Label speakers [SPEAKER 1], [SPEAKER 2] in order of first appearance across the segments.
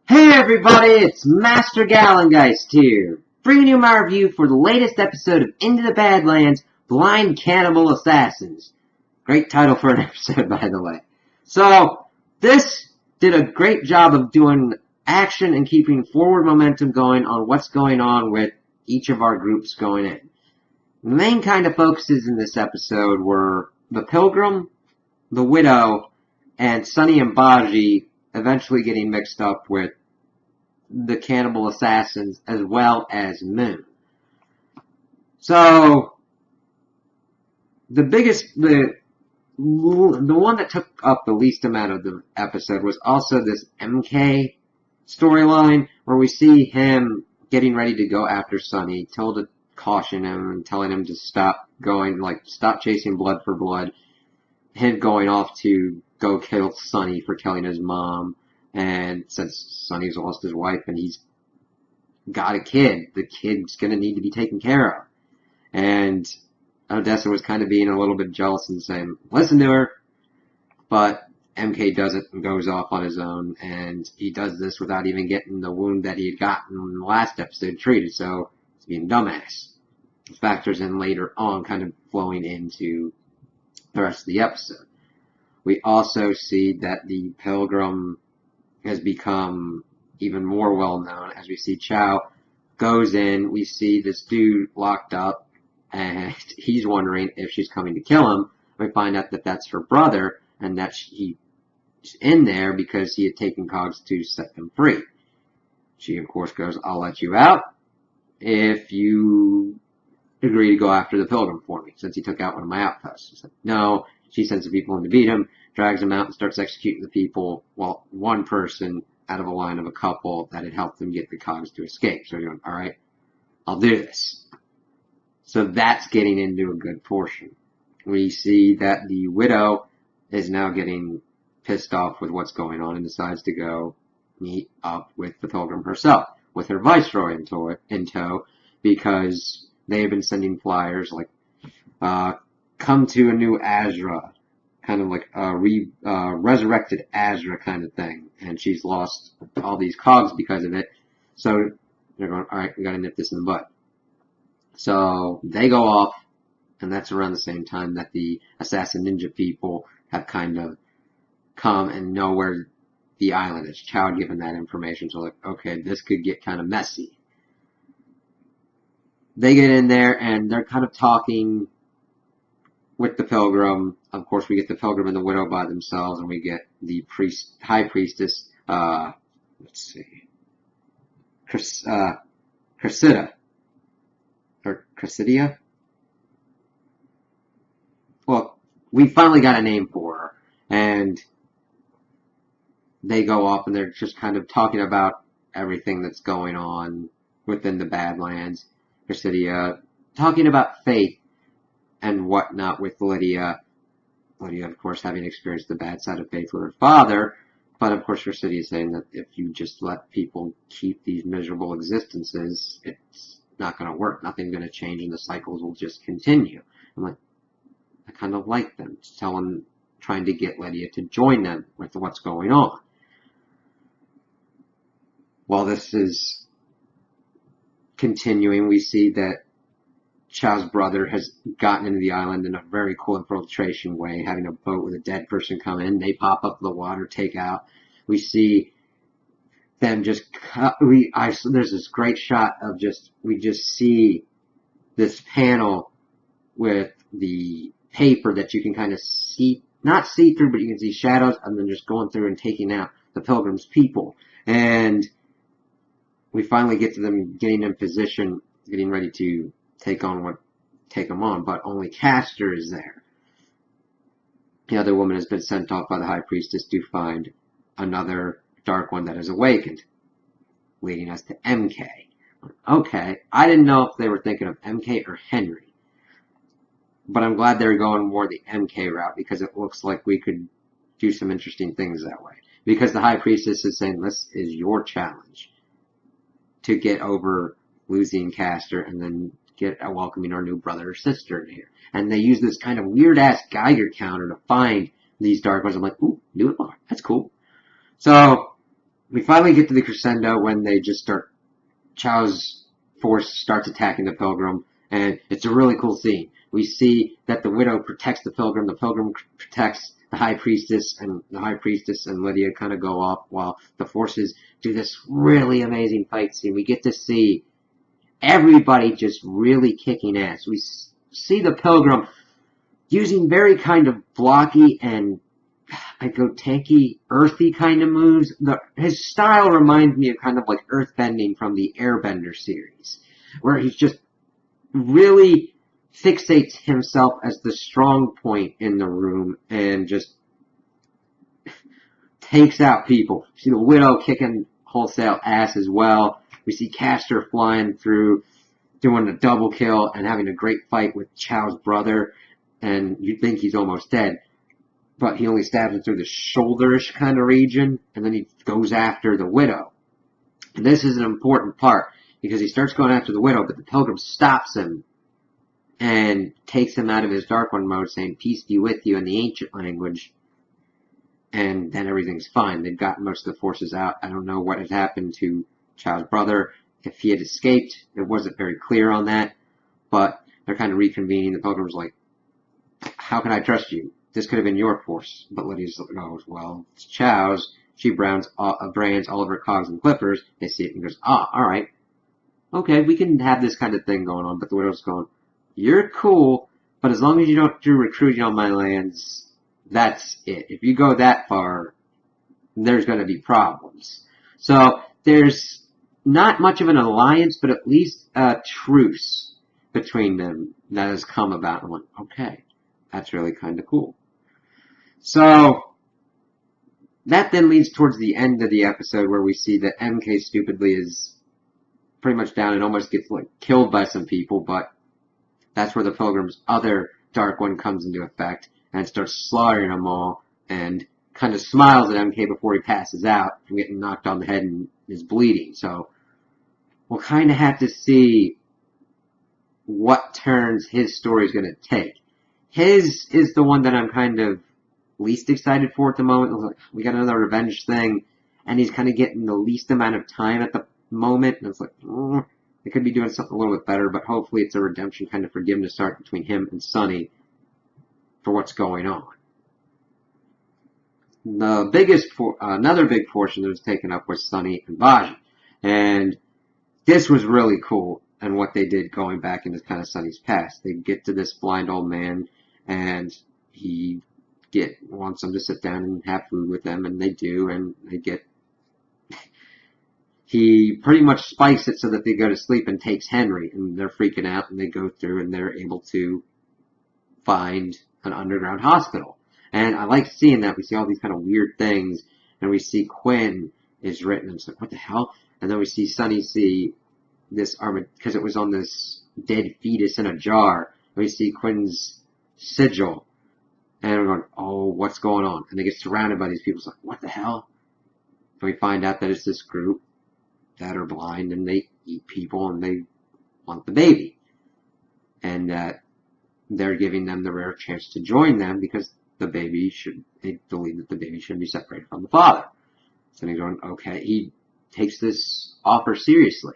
[SPEAKER 1] Hey everybody, it's Master Gallengeist here, bringing you my review for the latest episode of Into the Badlands, Blind Cannibal Assassins. Great title for an episode, by the way. So, this did a great job of doing action and keeping forward momentum going on what's going on with each of our groups going in. The main kind of focuses in this episode were the Pilgrim, the Widow, and Sunny and Baji eventually getting mixed up with the Cannibal Assassins as well as Moon. So, the one that took up the least amount of the episode was also this MK storyline, where we see him getting ready to go after Sunny, told to caution him and telling him to stop chasing blood for blood, him going off to go kill Sunny for killing his mom. And since Sunny's lost his wife and he's got a kid, the kid's going to need to be taken care of. And Odessa was kind of being a little bit jealous and saying, listen to her. But MK does it and goes off on his own. And he does this without even getting the wound that he had gotten in the last episode treated. So he's being a dumbass. It factors in later on, kind of flowing into the rest of the episode. We also see that the Pilgrim has become even more well known as we see Chow goes in. We see this dude locked up and he's wondering if she's coming to kill him. We find out that that's her brother and that he's in there because he had taken Cogs to set them free. She of course goes, I'll let you out if you agree to go after the Pilgrim for me, since he took out one of my outposts. He said, no. She sends the people in to beat him, drags him out, and starts executing the people, well, one person out of a line of a couple that had helped them get the Cogs to escape. So you're going, alright, I'll do this. So that's getting into a good portion. We see that the Widow is now getting pissed off with what's going on and decides to go meet up with the Pilgrim herself, with her Viceroy in tow, because they have been sending flyers like, come to a new Azra, kind of like a resurrected Azra kind of thing, and she's lost all these Cogs because of it. So they're going, all right, we got to nip this in the bud. So they go off, and that's around the same time that the Assassin Ninja people have kind of come and know where the island is. Chow had given that information, so like, okay, this could get kind of messy. They get in there, and they're kind of talking with the Pilgrim. Of course, we get the Pilgrim and the Widow by themselves, and we get the High Priestess, let's see, Cressida, or Cressidia? Well, we finally got a name for her, and they go off and they're just kind of talking about everything that's going on within the Badlands. Cressidia talking about faith and whatnot with Lydia. Lydia, of course, having experienced the bad side of faith with her father. But, of course, Cressidia is saying that if you just let people keep these miserable existences, it's not going to work. Nothing's going to change, and the cycles will just continue. I'm like, I kind of like them. Trying to get Lydia to join them with what's going on. While this is continuing, we see that Chow's brother has gotten into the island in a very cool infiltration way, having a boat with a dead person come in. They pop up the water, take out. We see them just there's this great shot of we just see this panel with the paper that you can kind of see, not see through, but you can see shadows, and then just going through and taking out the Pilgrim's people. And we finally get to them getting in position, getting ready to take them on, but only Castor is there. The other woman has been sent off by the High Priestess to find another Dark One that has awakened, leading us to MK. Okay, I didn't know if they were thinking of MK or Henry, but I'm glad they're going more the MK route, because it looks like we could do some interesting things that way. Because the High Priestess is saying, this is your challenge to get over losing Castor and then welcoming our new brother or sister in here. And they use this kind of weird-ass Geiger counter to find these Dark Ones. I'm like, ooh, new one. That's cool. So, we finally get to the crescendo when they just start, Chow's force starts attacking the Pilgrim, and it's a really cool scene. We see that the Widow protects the Pilgrim protects the High Priestess, and the High Priestess and Lydia kind of go off while the forces do this really amazing fight scene. We get to see everybody just really kicking ass. We see the Pilgrim using very kind of blocky and I go tanky, earthy kind of moves. His style reminds me of kind of like earthbending from the Airbender series, where he's just really fixates himself as the strong point in the room and just takes out people. We see the Widow kicking wholesale ass as well. We see Castor flying through, doing a double kill and having a great fight with Chow's brother, and you'd think he's almost dead. But he only stabs him through the shoulderish kind of region, and then he goes after the Widow. And this is an important part, because he starts going after the Widow, but the Pilgrim stops him and takes him out of his Dark One mode, saying, "Peace be with you," in the ancient language. And then everything's fine. They've gotten most of the forces out. I don't know what had happened to Chow's brother. If he had escaped, it wasn't very clear on that. But they're kind of reconvening. The Pilgrim's like, "How can I trust you? This could have been your force." But Lydia goes, "Well, it's Chow's. She brands all of her cogs and clippers." They see it and goes, "Ah, alright. Okay, we can have this kind of thing going on." But the Widow's going, "You're cool, but as long as you don't do recruiting on my lands, that's it. If you go that far, there's going to be problems." So there's not much of an alliance, but at least a truce between them that has come about. I'm like, okay, that's really kind of cool. So that then leads towards the end of the episode where we see that MK stupidly is pretty much down and almost gets like killed by some people, but that's where the Pilgrim's other Dark One comes into effect and starts slaughtering them all and kind of smiles at MK before he passes out from getting knocked on the head and is bleeding. So we'll kind of have to see what turns his story is going to take. His is the one that I'm kind of least excited for at the moment. We got another revenge thing, and he's kind of getting the least amount of time at the moment. And it's like, they could be doing something a little bit better, but hopefully it's a redemption kind of forgiveness arc between him and Sunny for what's going on. The biggest, another big portion that was taken up was Sunny and Baji. And this was really cool, and what they did going back into kind of Sunny's past. They get to this blind old man, and he wants them to sit down and have food with them, and they do, and he pretty much spikes it so that they go to sleep and takes Henry, and they're freaking out, and they go through, and they're able to find an underground hospital. And I like seeing that. We see all these kind of weird things, and we see Quinn is written, and it's like, what the hell? And then we see Sunny see this because it was on this dead fetus in a jar. And we see Quinn's sigil, and we're going, oh, what's going on? And they get surrounded by these people. It's like, what the hell? And we find out that it's this group that are blind, and they eat people, and they want the baby. And that they're giving them the rare chance to join them because they believe that the baby should be separated from the father. So he's going, okay. He takes this offer seriously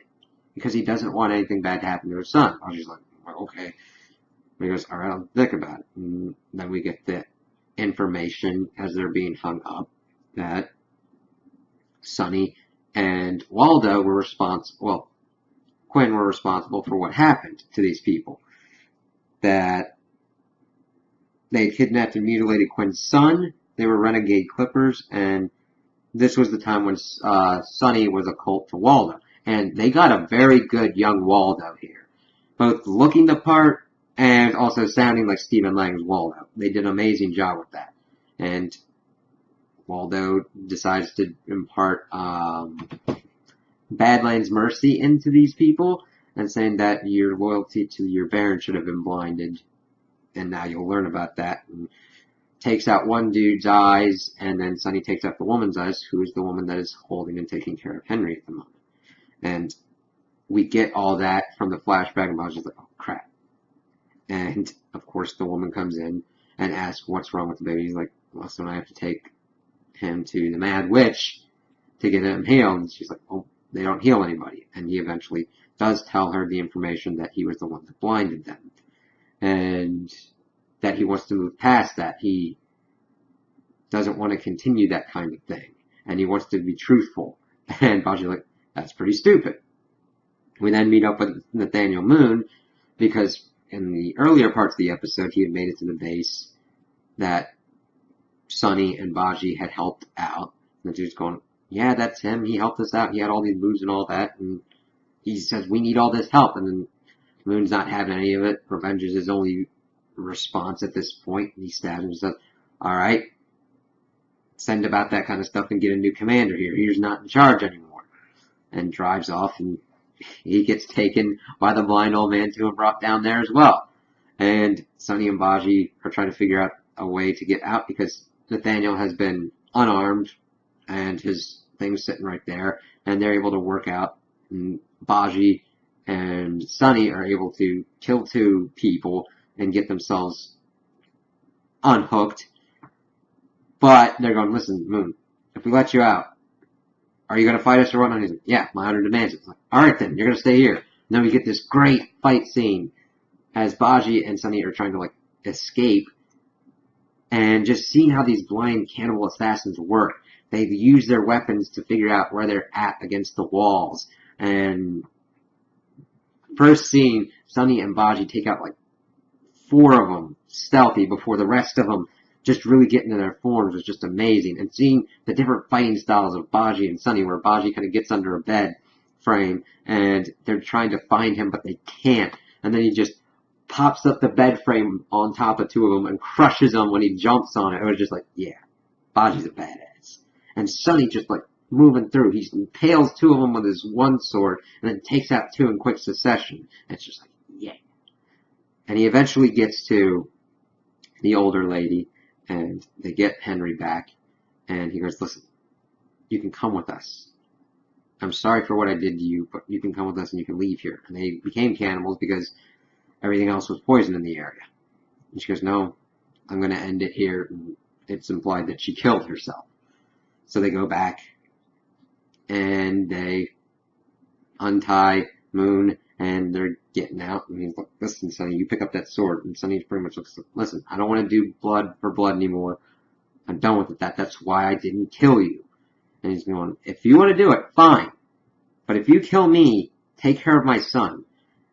[SPEAKER 1] because he doesn't want anything bad to happen to his son. I was just like, okay. And he goes, all right, I'll think about it. And then we get the information as they're being hung up that Sunny and Waldo were Quinn were responsible for what happened to these people. That they kidnapped and mutilated Quinn's son. They were renegade clippers, and this was the time when Sunny was a cult to Waldo. And they got a very good young Waldo here. Both looking the part and also sounding like Stephen Lang's Waldo. They did an amazing job with that. And Waldo decides to impart Badlands mercy into these people and saying that your loyalty to your Baron should have been blinded. And now you'll learn about that. And takes out one dude's eyes, and then Sunny takes out the woman's eyes, who is the woman that is holding and taking care of Henry at the moment. And we get all that from the flashback, and I was just like, oh, crap. And, of course, the woman comes in and asks what's wrong with the baby. He's like, well, so I have to take him to the Mad Witch to get him healed. And she's like, well, they don't heal anybody. And he eventually does tell her the information that he was the one that blinded them. And that he wants to move past that. He doesn't want to continue that kind of thing. And he wants to be truthful. And Baji's like, that's pretty stupid. We then meet up with Nathaniel Moon, because in the earlier parts of the episode, he had made it to the base that Sunny and Baji had helped out. And the dude's going, yeah, that's him. He helped us out. He had all these moves and all that. And he says, we need all this help. And then Moon's not having any of it. Revenge is his only response at this point. And he stabs him and says, all right, send about that kind of stuff and get a new commander here. He's not in charge anymore. And drives off, and he gets taken by the blind old man too and brought down there as well. And Sunny and Baji are trying to figure out a way to get out because Nathaniel has been unarmed and his thing's sitting right there, and they're able to work out. And Baji and Sunny are able to kill 2 people and get themselves unhooked. But they're going, listen, Moon, if we let you out, are you going to fight us or what? And he's like, yeah, my honor demands it. It's like, all right then, you're going to stay here. And then we get this great fight scene as Baji and Sunny are trying to like escape, and just seeing how these blind cannibal assassins work. They use their weapons to figure out where they're at against the walls. And first seeing Sunny and Baji take out like 4 of them stealthy before the rest of them just really getting in their forms was just amazing. And seeing the different fighting styles of Baji and Sunny, where Baji kind of gets under a bed frame and they're trying to find him, but they can't. And then he just pops up the bed frame on top of 2 of them and crushes them when he jumps on it. It was just like, yeah, Baji's a badass. And Sunny just like moving through. He impales 2 of them with his one sword and then takes out 2 in quick succession. And it's just like, yeah. And he eventually gets to the older lady, and they get Henry back, and he goes, listen, you can come with us. I'm sorry for what I did to you, but you can come with us and you can leave here. And they became cannibals because everything else was poison in the area. And she goes, no, I'm going to end it here. And it's implied that she killed herself. So they go back, and they untie Moon, and they're getting out. And he's like, listen, Sunny, you pick up that sword. And Sunny pretty much looks like, listen, I don't want to do blood for blood anymore. I'm done with it. That's why I didn't kill you. And he's going, if you want to do it, fine. But if you kill me, take care of my son.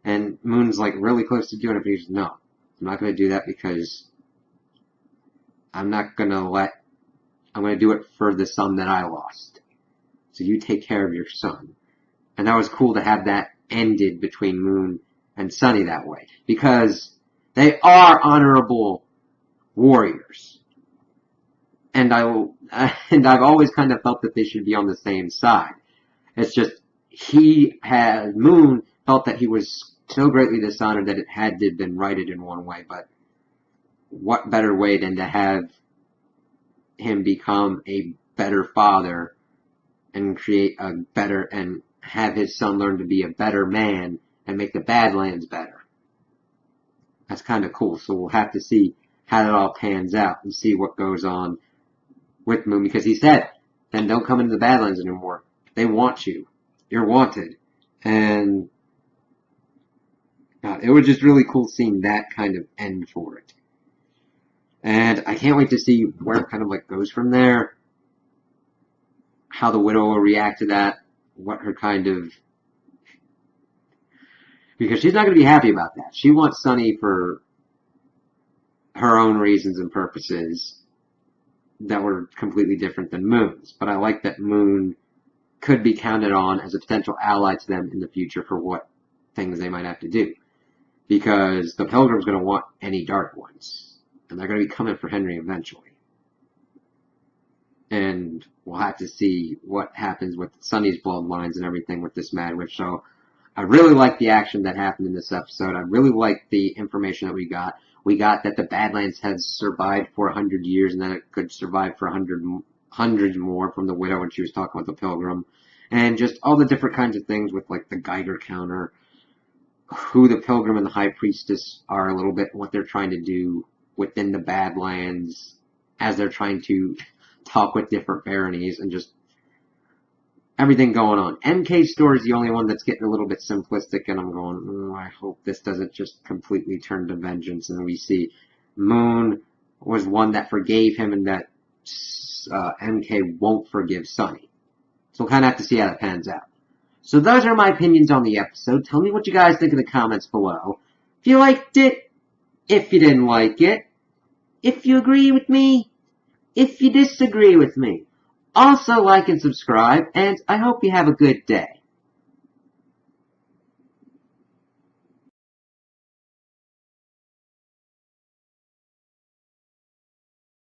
[SPEAKER 1] And Moon's like really close to doing it, but he's no, I'm not going to do that because I'm going to do it for the son that I lost. So you take care of your son. And that was cool to have that ended between Moon and Sunny that way, because they are honorable warriors. And I've always kind of felt that they should be on the same side. It's just Moon felt that he was so greatly dishonored that it had to have been righted in one way, but what better way than to have him become a better father and create a better, and have his son learn to be a better man and make the Badlands better. That's kind of cool. So we'll have to see how it all pans out and see what goes on with Moon, because he said, then don't come into the Badlands anymore. They want you. You're wanted. And God, it was just really cool seeing that kind of end for it. And I can't wait to see where it kind of like goes from there. How the widow will react to that. What her kind of... Because she's not going to be happy about that. She wants Sunny for her own reasons and purposes that were completely different than Moon's. But I like that Moon could be counted on as a potential ally to them in the future for what things they might have to do. Because the Pilgrim's going to want any Dark Ones. And they're going to be coming for Henry eventually. And we'll have to see what happens with Sunny's bloodlines and everything with this Mad Witch. So I really like the action that happened in this episode. I really like the information that we got. We got that the Badlands has survived for 100 years and that it could survive for hundreds more from the widow when she was talking with the Pilgrim. And just all the different kinds of things with like the Geiger counter, who the Pilgrim and the High Priestess are a little bit, what they're trying to do within the Badlands as they're trying to talk with different baronies, and just everything going on. MK's story is the only one that's getting a little bit simplistic, and I'm going, I hope this doesn't just completely turn to vengeance, and we see Moon was one that forgave him, and that MK won't forgive Sunny. So we'll kind of have to see how that pans out. So those are my opinions on the episode. Tell me what you guys think in the comments below. If you liked it, if you didn't like it, if you agree with me, if you disagree with me. Also like and subscribe, and I hope you have a good day.